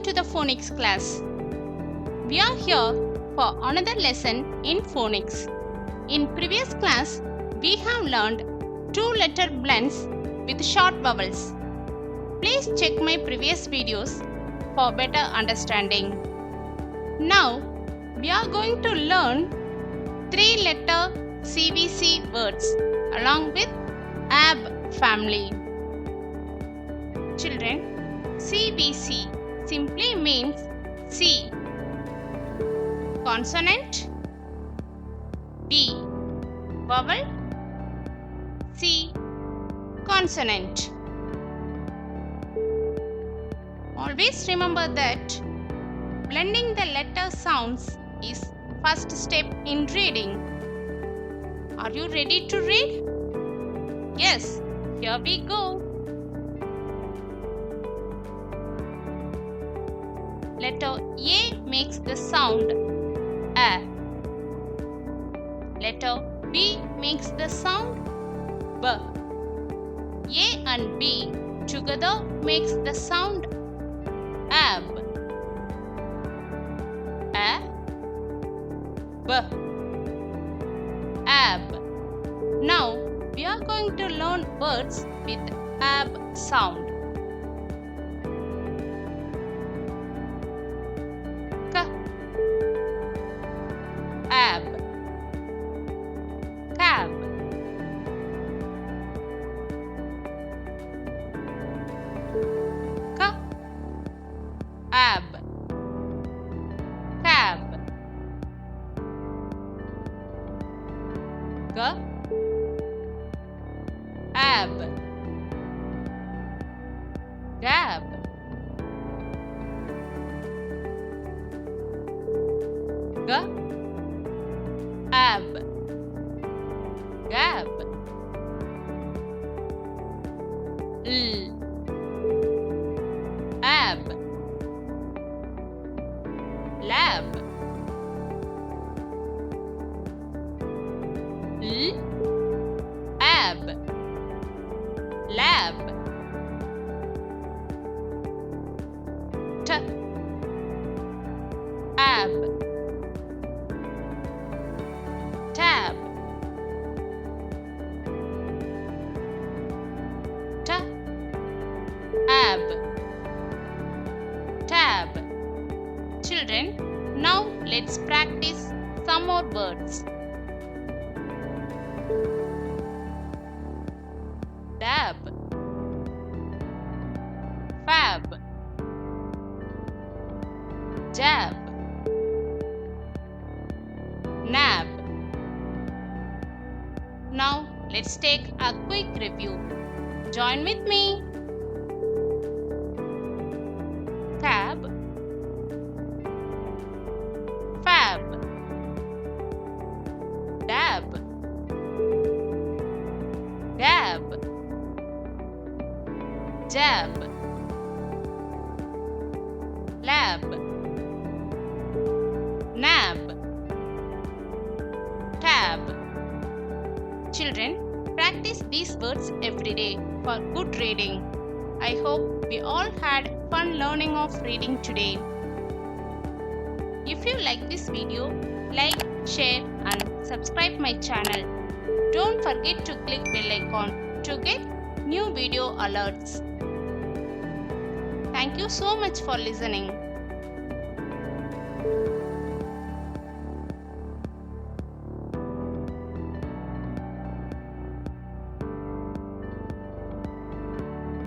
to the phonics class. We are here for another lesson in phonics. In previous class, we have learned two letter blends with short vowels. Please check my previous videos for better understanding. Now, we are going to learn three letter CVC words along with AB family. Children, CVC simply means C, consonant, B, vowel, C, consonant. Always remember that blending the letter sounds is first step in reading. Are you ready to read? Yes, here we go. Letter A makes the sound A. Letter B makes the sound B. A and B together makes the sound AB. A, B, AB. Now we are going to learn words with AB sound. Ab, cab, ka, ab, cab, ga, ab, gab, ga, ab, gab, l, ab, lab, l, ab, lab, t, ab, tab, t, ab, tab. Children, now let's practice some more words. Dab, fab, jab, nab. Now let's take a quick review. Join with me. Cab, fab, dab, gab, jab, lab, nab, tab. Children, practice these words every day for good reading. I hope we all had fun learning of reading today. If you like this video, like, share and subscribe my channel. Don't forget to click bell icon to get new video alerts. Thank you so much for listening.